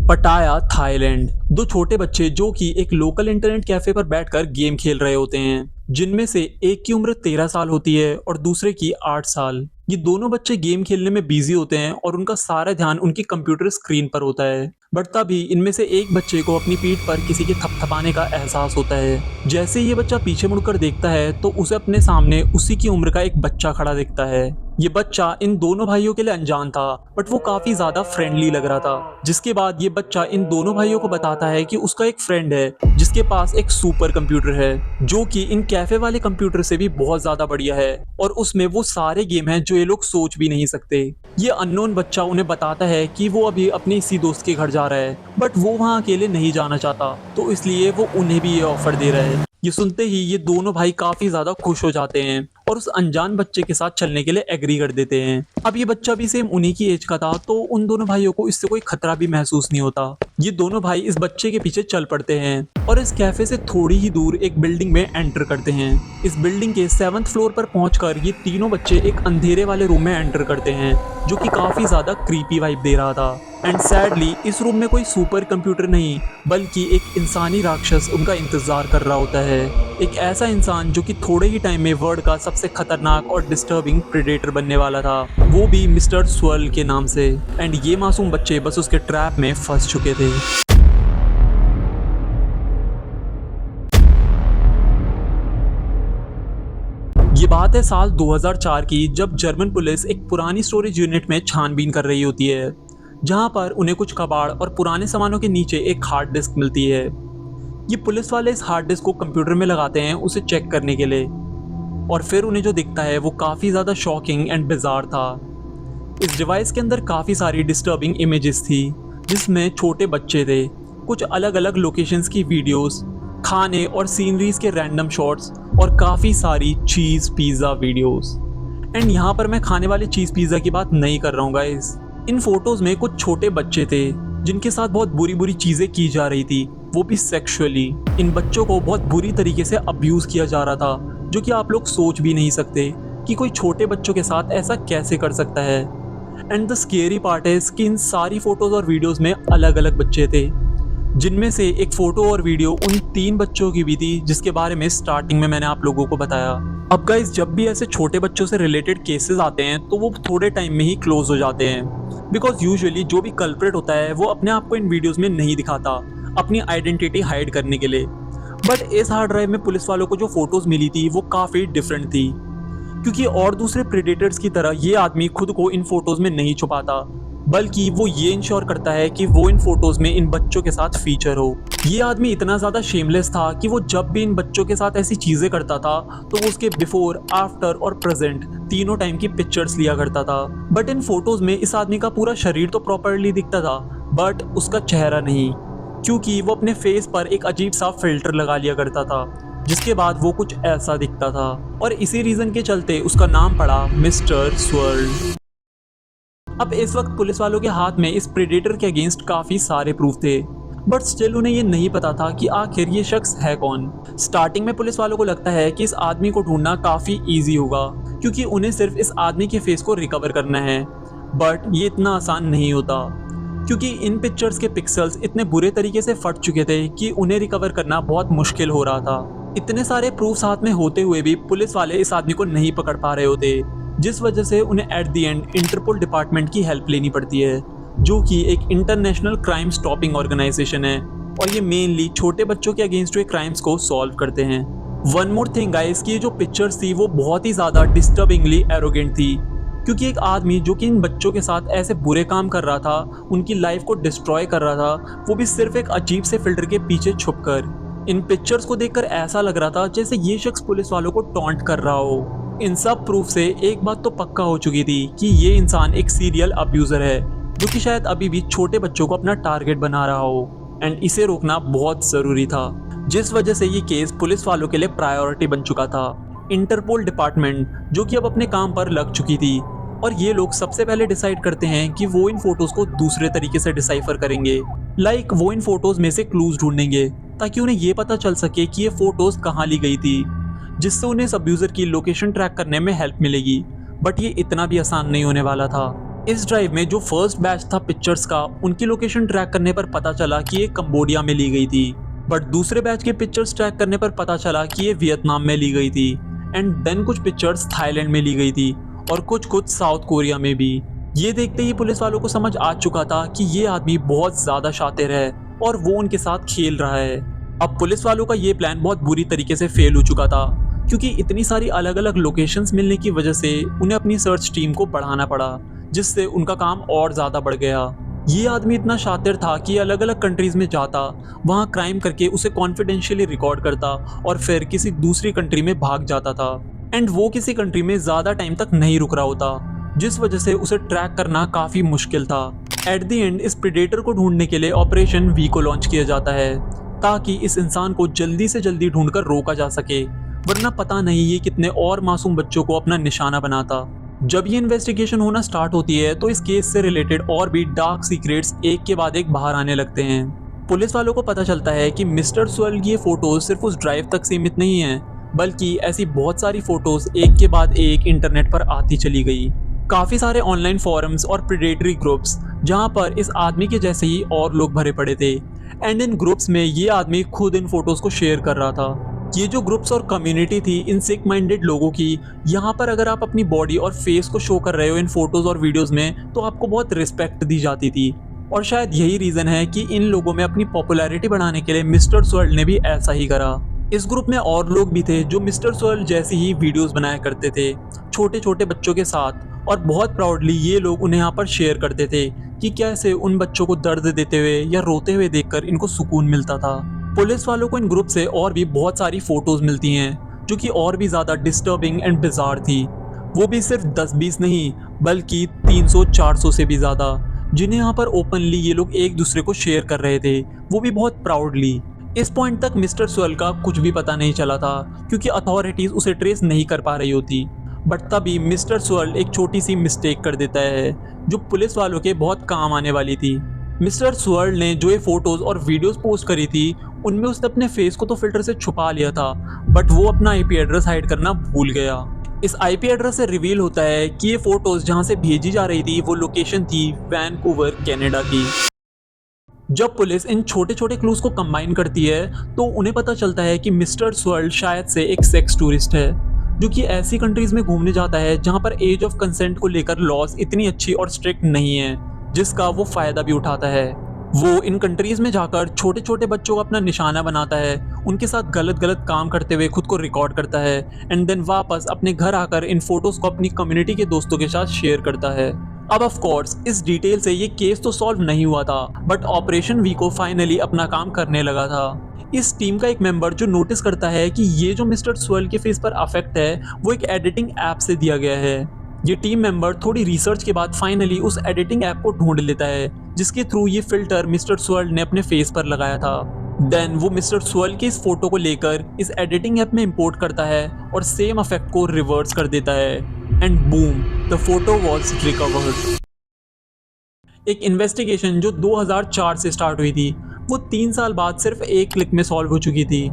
पटाया, थाईलैंड। दो छोटे बच्चे जो कि एक लोकल इंटरनेट कैफे पर बैठकर गेम खेल रहे होते हैं, जिनमें से एक की उम्र 13 साल होती है और दूसरे की 8 साल। ये दोनों बच्चे गेम खेलने में बिजी होते हैं और उनका सारा ध्यान उनकी कंप्यूटर स्क्रीन पर होता है। बट तभी इनमें से एक बच्चे को अपनी पीठ पर किसी के थपथपाने का एहसास होता है। जैसे ही ये बच्चा पीछे मुड़कर देखता है तो उसे अपने सामने उसी की उम्र का एक बच्चा खड़ा दिखता है। ये बच्चा इन दोनों भाइयों के लिए अनजान था, बट वो काफी ज्यादा फ्रेंडली लग रहा था। जिसके बाद ये बच्चा इन दोनों भाइयों को बताता है कि उसका एक फ्रेंड है जिसके पास एक सुपर कंप्यूटर है, जो कि इन कैफे वाले कंप्यूटर से भी बहुत ज्यादा बढ़िया है और उसमें वो सारे गेम हैं जो ये लोग सोच भी नहीं सकते। ये अननोन बच्चा उन्हें बताता है कि वो अभी अपने इसी दोस्त के घर जा रहा है, बट वो वहाँ अकेले नहीं जाना चाहता, तो इसलिए वो उन्हें भी ये ऑफर दे रहा है। ये सुनते ही ये दोनों भाई काफी ज्यादा खुश हो जाते हैं और उस अनजान बच्चे के साथ चलने के लिए एग्री कर देते हैं। अब ये बच्चा भी सेम उन्हीं की एज का था, तो उन दोनों भाइयों को इससे कोई खतरा भी महसूस नहीं होता। ये दोनों भाई इस बच्चे के पीछे चल पड़ते हैं और इस कैफे से थोड़ी ही दूर एक बिल्डिंग में एंटर करते हैं। इस बिल्डिंग के 7th फ्लोर पर पहुंचकर ये तीनों बच्चे एक अंधेरे वाले रूम में एंटर करते हैं, जो कि काफी ज्यादा क्रीपी वाइब दे रहा था। एंड सैडली इस रूम में कोई सुपर कंप्यूटर नहीं, बल्कि एक इंसानी राक्षस उनका इंतजार कर रहा होता है। एक ऐसा इंसान जो कि थोड़े ही टाइम में वर्ल्ड का सबसे खतरनाक और डिस्टर्बिंग प्रेडेटर बनने वाला था, वो भी मिस्टर स्वर्ल के नाम से। एंड ये मासूम बच्चे बस उसके ट्रैप में फंस चुके थे। ये बात है साल 2004 की, जब जर्मन पुलिस एक पुरानी स्टोरेज यूनिट में छानबीन कर रही होती है, जहां पर उन्हें कुछ कबाड़ और पुराने सामानों के नीचे एक हार्ड डिस्क मिलती है। ये पुलिस वाले इस हार्ड डिस्क को कंप्यूटर में लगाते हैं उसे चेक करने के लिए, और फिर उन्हें जो दिखता है वो काफ़ी ज़्यादा शॉकिंग एंड बिजार था। इस डिवाइस के अंदर काफ़ी सारी डिस्टर्बिंग इमेजेस थी, जिसमें छोटे बच्चे थे, कुछ अलग अलग लोकेशंस की वीडियोस, खाने और सीनरीज के रैंडम शॉट्स और काफ़ी सारी चीज़ पिज़्ज़ा वीडियोस। एंड यहाँ पर मैं खाने वाले चीज़ पिज़्ज़ा की बात नहीं कर रहा हूँ गाइस। इन फोटोज़ में कुछ छोटे बच्चे थे जिनके साथ बहुत बुरी बुरी चीज़ें की जा रही थी, वो भी सेक्सुअली। इन बच्चों को बहुत बुरी तरीके से अब्यूज़ किया जा रहा था, जो कि आप लोग सोच भी नहीं सकते कि कोई छोटे बच्चों के साथ ऐसा कैसे कर सकता है। And the scary part is कि इन सारी फोटोज़ और वीडियोज़ में अलग अलग बच्चे थे, जिनमें से एक फ़ोटो और वीडियो उन 3 बच्चों की भी थी जिसके बारे में स्टार्टिंग में मैंने आप लोगों को बताया। अब गाइस, जब भी ऐसे छोटे बच्चों से रिलेटेड केसेस आते हैं तो वो थोड़े टाइम में ही क्लोज हो जाते हैं, बिकॉज यूजुअली जो भी कल्प्रेट होता है वो अपने आप को इन वीडियोस में नहीं दिखाता, अपनी आइडेंटिटी हाइड करने के लिए। बट इस हार्ड ड्राइव में पुलिस वालों को जो फोटोज मिली थी वो काफ़ी डिफरेंट थी, क्योंकि और दूसरे प्रेडेटर्स की तरह ये आदमी खुद को इन फोटोज में नहीं छुपाता, बल्कि वो ये इंश्योर करता है कि वो इन फोटोज में इन बच्चों के साथ फीचर हो। ये आदमी इतना ज़्यादा शेमलेस था कि वो जब भी इन बच्चों के साथ ऐसी चीज़ें करता था तो वो उसके बिफोर, आफ्टर और प्रेजेंट तीनों टाइम की पिक्चर्स लिया करता था। बट इन फोटोज में इस आदमी का पूरा शरीर तो प्रॉपरली दिखता था, बट उसका चेहरा नहीं, क्योंकि वो अपने फेस पर एक अजीब सा फिल्टर लगा लिया करता था, जिसके बाद वो कुछ ऐसा दिखता था। और इसी रीज़न के चलते उसका नाम पड़ा मिस्टर स्वर्ल। अब इस वक्त पुलिस वालों के हाथ में इस प्रेडेटर के अगेंस्ट काफ़ी सारे प्रूफ थे, बट स्टिल उन्हें ये नहीं पता था कि आखिर ये शख्स है कौन। स्टार्टिंग में पुलिस वालों को लगता है कि इस आदमी को ढूंढना काफ़ी ईजी होगा, क्योंकि उन्हें सिर्फ इस आदमी के फेस को रिकवर करना है। बट ये इतना आसान नहीं होता, क्योंकि इन पिक्चर्स के पिक्सल्स इतने बुरे तरीके से फट चुके थे कि उन्हें रिकवर करना बहुत मुश्किल हो रहा था। इतने सारे प्रूफ्स हाथ में होते हुए भी पुलिस वाले इस आदमी को नहीं पकड़ पा रहे होते, जिस वजह से उन्हें at the end Interpol department की हेल्प लेनी पड़ती है, जो कि एक इंटरनेशनल क्राइम स्टॉपिंग ऑर्गेनाइजेशन है, और ये मेनली छोटे बच्चों के अगेंस्ट हुए क्राइम्स को सॉल्व करते हैं। वन मोर थिंग गाइस, कि ये जो पिक्चर्स थी वो बहुत ही ज़्यादा डिस्टर्बिंगली एरोगेंट थी, क्योंकि एक आदमी जो कि इन बच्चों के साथ ऐसे बुरे काम कर रहा था, उनकी लाइफ को डिस्ट्रॉय कर रहा था, वो भी सिर्फ एक अजीब से फिल्टर के पीछे छुपकर। इन पिक्चर्स को देखकर ऐसा लग रहा था जैसे ये शख्स पुलिस वालों को टॉन्ट कर रहा हो। इन सब प्रूफ से एक बात तो पक्का हो चुकी थी कि ये इंसान एक सीरियल अब्यूज़र है, जो कि शायद अभी भी छोटे बच्चों को अपना टारगेट बना रहा हो, एंड इसे रोकना बहुत ज़रूरी था, जिस वजह से ये केस पुलिस वालों के लिए प्रायोरिटी बन चुका था। इंटरपोल डिपार्टमेंट जो कि अब अपने काम पर लग चुकी थी, और ये लोग सबसे पहले डिसाइड करते हैं कि वो इन फोटोज़ को दूसरे तरीके से डिसाइफर करेंगे। लाइक वो इन फोटोज़ में से क्लूज ढूंढेंगे ताकि उन्हें ये पता चल सके कि ये फ़ोटोज़ कहाँ ली गई थी, जिससे उन्हें इस अब्यूज़र की लोकेशन ट्रैक करने में हेल्प मिलेगी। बट ये इतना भी आसान नहीं होने वाला था। इस ड्राइव में जो फर्स्ट बैच था पिक्चर्स का, उनकी लोकेशन ट्रैक करने पर पता चला कि ये कंबोडिया में ली गई थी, बट दूसरे बैच के पिक्चर्स ट्रैक करने पर पता चला कि ये वियतनाम में ली गई थी, एंड देन कुछ पिक्चर्स थाईलैंड में ली गई थी और कुछ साउथ कोरिया में भी। ये देखते ही पुलिस वालों को समझ आ चुका था कि ये आदमी बहुत ज्यादा शातिर है और वो उनके साथ खेल रहा है। अब पुलिस वालों का ये प्लान बहुत बुरी तरीके से फेल हो चुका था, क्योंकि इतनी सारी अलग अलग लोकेशंस मिलने की वजह से उन्हें अपनी सर्च टीम को बढ़ाना पड़ा, जिससे उनका काम और ज़्यादा बढ़ गया। ये आदमी इतना शातिर था कि अलग अलग कंट्रीज़ में जाता, वहाँ क्राइम करके उसे कॉन्फिडेंशियली रिकॉर्ड करता और फिर किसी दूसरी कंट्री में भाग जाता था, एंड वो किसी कंट्री में ज़्यादा टाइम तक नहीं रुक रहा होता, जिस वजह से उसे ट्रैक करना काफ़ी मुश्किल था। एट द एंड इस प्रेडेटर को ढूंढने के लिए ऑपरेशन वी को लॉन्च किया जाता है, ताकि इस इंसान को जल्दी से जल्दी ढूंढकर रोका जा सके, वरना पता नहीं ये कितने और मासूम बच्चों को अपना निशाना बनाता। जब ये इन्वेस्टिगेशन होना स्टार्ट होती है तो इस केस से रिलेटेड और भी डार्क सीक्रेट्स एक के बाद एक बाहर आने लगते हैं। पुलिस वालों को पता चलता है कि मिस्टर स्वेल की ये फोटोज सिर्फ उस ड्राइव तक सीमित नहीं है, बल्कि ऐसी बहुत सारी फोटोज एक के बाद एक इंटरनेट पर आती चली गई। काफ़ी सारे ऑनलाइन फॉरम्स और प्रेडेटरी ग्रुप्स जहाँ पर इस आदमी के जैसे ही और लोग भरे पड़े थे, एंड इन ग्रुप्स में ये आदमी खुद इन फोटोज़ को शेयर कर रहा था। ये जो ग्रुप्स और कम्युनिटी थी इन सिक माइंडेड लोगों की, यहाँ पर अगर आप अपनी बॉडी और फेस को शो कर रहे हो इन फोटोज़ और वीडियोज़ में, तो आपको बहुत रिस्पेक्ट दी जाती थी। और शायद यही रीज़न है कि इन लोगों में अपनी पॉपुलैरिटी बढ़ाने के लिए मिस्टर स्वर्ल ने भी ऐसा ही करा। इस ग्रुप में और लोग भी थे जो मिस्टर स्वर्ल जैसी ही वीडियोज़ बनाया करते थे, छोटे छोटे बच्चों के साथ, और बहुत प्राउडली ये लोग उन्हें यहाँ पर शेयर करते थे कि कैसे उन बच्चों को दर्द देते हुए या रोते हुए देखकर इनको सुकून मिलता था। पुलिस वालों को इन ग्रुप से और भी बहुत सारी फोटोज़ मिलती हैं जो कि और भी ज़्यादा डिस्टर्बिंग एंड बिजार थी, वो भी सिर्फ 10-20 नहीं बल्कि 300-400 से भी ज़्यादा, जिन्हें यहाँ पर ओपनली ये लोग एक दूसरे को शेयर कर रहे थे, वो भी बहुत प्राउडली। इस पॉइंट तक मिस्टर स्वेल का कुछ भी पता नहीं चला था, क्योंकि अथॉरिटीज़ उसे ट्रेस नहीं कर पा रही होती। बट तभी मिस्टर स्वेल एक छोटी सी मिस्टेक कर देता है जो पुलिस वालों के बहुत काम आने वाली थी। मिस्टर स्वेल ने जो ये फोटोज़ और वीडियोस पोस्ट करी थी, उनमें उसने अपने फेस को तो फिल्टर से छुपा लिया था, बट वो अपना आईपी एड्रेस हाइड करना भूल गया। इस आईपी एड्रेस से रिवील होता है कि ये फोटोज़ जहाँ से भेजी जा रही थी वो लोकेशन थी वैनकूवर कनाडा की। जब पुलिस इन छोटे छोटे क्लूज को कंबाइन करती है तो उन्हें पता चलता है कि मिस्टर स्वेल शायद से एक सेक्स टूरिस्ट है, जो कि ऐसी कंट्रीज में घूमने जाता है जहां पर एज ऑफ कंसेंट को लेकर लॉज इतनी अच्छी और स्ट्रिक्ट नहीं है, जिसका वो फायदा भी उठाता है। वो इन कंट्रीज में जाकर छोटे छोटे बच्चों को अपना निशाना बनाता है, उनके साथ गलत गलत काम करते हुए खुद को रिकॉर्ड करता है, एंड देन वापस अपने घर आकर इन फोटोज को अपनी कम्युनिटी के दोस्तों के साथ शेयर करता है। अब ऑफ कोर्स इस डिटेल से ये केस तो सॉल्व नहीं हुआ था, बट ऑपरेशन वी को फाइनली अपना काम करने लगा था। इस टीम का एक मेंबर जो नोटिस करता है कि ये जो मिस्टर स्वेल के फेस पर अफेक्ट है वो एक एडिटिंग ऐप से दिया गया है। ये टीम मेंबर थोड़ी रिसर्च के बाद फाइनली उस एडिटिंग ऐप को ढूंढ लेता है, जिसके थ्रू ये फिल्टर मिस्टर स्वेल ने अपने फेस पर लगाया था। देन वो मिस्टर स्वेल के इस फोटो को लेकर इस एडिटिंग ऐप में इंपोर्ट करता है और सेम इफेक्ट को रिवर्स कर देता है, and boom, the photo was recovered. एक इन्वेस्टिगेशन जो 2004 से स्टार्ट हुई थी वो 3 साल बाद सिर्फ एक क्लिक में सॉल्व हो चुकी थी।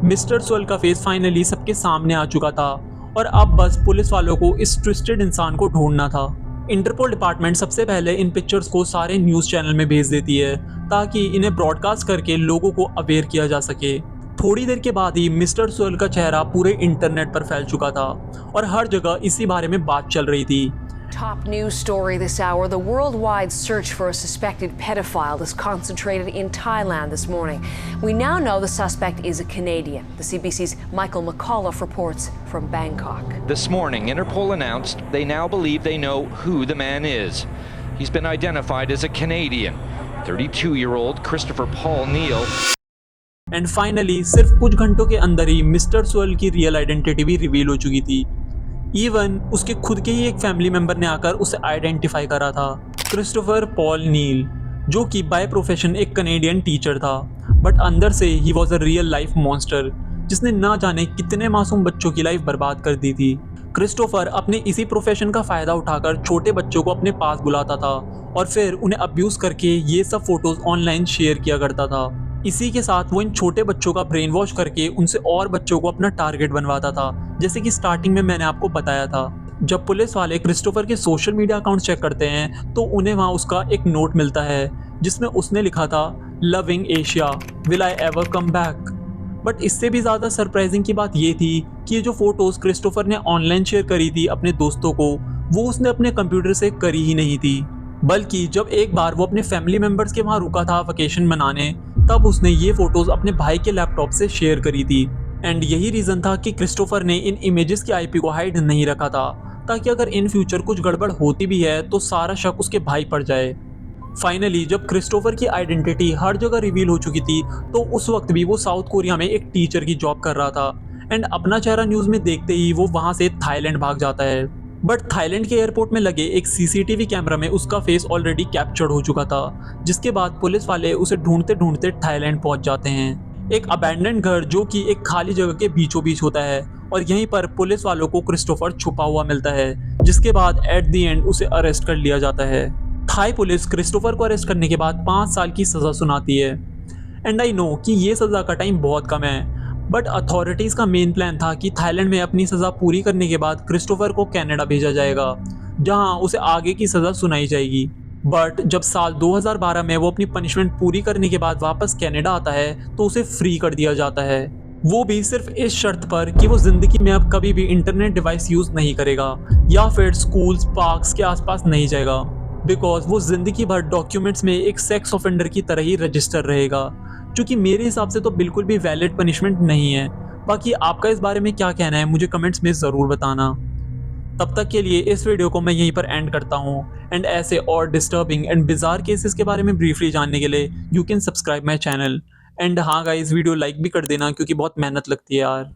मिस्टर स्वेल का फेस फाइनली सबके सामने आ चुका था और अब बस पुलिस वालों को इस ट्विस्टेड इंसान को ढूंढना था। इंटरपोल डिपार्टमेंट सबसे पहले इन पिक्चर्स को सारे न्यूज़ चैनल में भेज देती है ताकि इन्हें ब्रॉडकास्ट करके लोगों को अवेयर किया जा सके। थोड़ी देर के बाद ही मिस्टर स्वेल का चेहरा पूरे इंटरनेट पर फैल चुका था और हर जगह इसी बारे में बात चल रही थी। Top news story this hour. The worldwide search for a suspected pedophile is concentrated in Thailand this morning. We now know the suspect is a Canadian. The CBC's Michael McAuliffe reports from Bangkok. This morning, Interpol announced they now believe they know who the man is. He's been identified as a Canadian, 32-year-old Christopher Paul Neal. And finally सिर्फ कुछ घंटों के अंदर ही mister swell की real identity भी reveal हो चुकी थी। इवन उसके खुद के ही एक फैमिली मेंबर ने आकर उसे आइडेंटिफाई करा था, क्रिस्टोफर पॉल नील, जो कि बाय प्रोफेशन एक कनेडियन टीचर था, बट अंदर से he was a real life monster, जिसने ना जाने कितने मासूम बच्चों की लाइफ बर्बाद कर दी थी। क्रिस्टोफर अपने इसी प्रोफेशन का फ़ायदा उठाकर छोटे बच्चों को अपने पास बुलाता था और फिर उन्हें अब्यूज़ करके ये सब फोटोज़ ऑनलाइन शेयर किया करता था। इसी के साथ वो इन छोटे बच्चों का ब्रेन वॉश करके उनसे और बच्चों को अपना टारगेट बनवाता था, जैसे कि स्टार्टिंग में मैंने आपको बताया था। जब पुलिस वाले क्रिस्टोफर के सोशल मीडिया अकाउंट चेक करते हैं तो उन्हें वहाँ उसका एक नोट मिलता है जिसमें उसने लिखा था loving Asia, will I ever come back. But इससे भी ज़्यादा सरप्राइजिंग की बात ये थी कि ये जो फोटोज़ क्रिस्टोफर ने ऑनलाइन शेयर करी थी अपने दोस्तों को, वो उसने अपने कंप्यूटर से करी ही नहीं थी, बल्कि जब एक बार वो अपने फैमिली मेम्बर्स के वहाँ रुका था वेकेशन मनाने, तब उसने ये फ़ोटोज़ अपने भाई के लैपटॉप से शेयर करी थी। एंड यही रीज़न था कि क्रिस्टोफर ने इन इमेजेस की आईपी को हाइड नहीं रखा था, ताकि अगर इन फ्यूचर कुछ गड़बड़ होती भी है तो सारा शक उसके भाई पर जाए। फाइनली जब क्रिस्टोफर की आइडेंटिटी हर जगह रिवील हो चुकी थी तो उस वक्त भी वो साउथ कोरिया में एक टीचर की जॉब कर रहा था एंड अपना चेहरा न्यूज़ में देखते ही वो वहाँ से थाईलैंड भाग जाता है। बट थाईलैंड के एयरपोर्ट में लगे एक सीसीटीवी कैमरा में उसका फेस ऑलरेडी कैप्चर्ड हो चुका था, जिसके बाद पुलिस वाले उसे ढूंढते ढूंढते थाईलैंड पहुंच जाते हैं। एक अबैंडन घर जो कि एक खाली जगह के बीचों बीच होता है और यहीं पर पुलिस वालों को क्रिस्टोफर छुपा हुआ मिलता है, जिसके बाद एट द एंड उसे अरेस्ट कर लिया जाता है। थाई पुलिस क्रिस्टोफर को अरेस्ट करने के बाद 5 साल की सज़ा सुनाती है। एंड आई नो कि ये सज़ा का टाइम बहुत कम है, बट अथॉरिटीज़ का मेन प्लान था कि थाईलैंड में अपनी सज़ा पूरी करने के बाद क्रिस्टोफर को कनाडा भेजा जाएगा, जहां उसे आगे की सज़ा सुनाई जाएगी। बट जब साल 2012 में वो अपनी पनिशमेंट पूरी करने के बाद वापस कनाडा आता है तो उसे फ्री कर दिया जाता है, वो भी सिर्फ इस शर्त पर कि वो ज़िंदगी में अब कभी भी इंटरनेट डिवाइस यूज़ नहीं करेगा या फिर स्कूल्स पार्क्स के आसपास नहीं जाएगा, बिकॉज वो ज़िंदगी भर डॉक्यूमेंट्स में एक सेक्स ऑफेंडर की तरह ही रजिस्टर रहेगा, जो कि मेरे हिसाब से तो बिल्कुल भी वैलिड पनिशमेंट नहीं है। बाकी आपका इस बारे में क्या कहना है मुझे कमेंट्स में ज़रूर बताना। तब तक के लिए इस वीडियो को मैं यहीं पर एंड करता हूँ एंड ऐसे और डिस्टर्बिंग एंड बिजार केसेस के बारे में ब्रीफली जानने के लिए you can subscribe my channel. And हाँ गाइस, वीडियो लाइक भी कर देना क्योंकि बहुत मेहनत लगती है यार।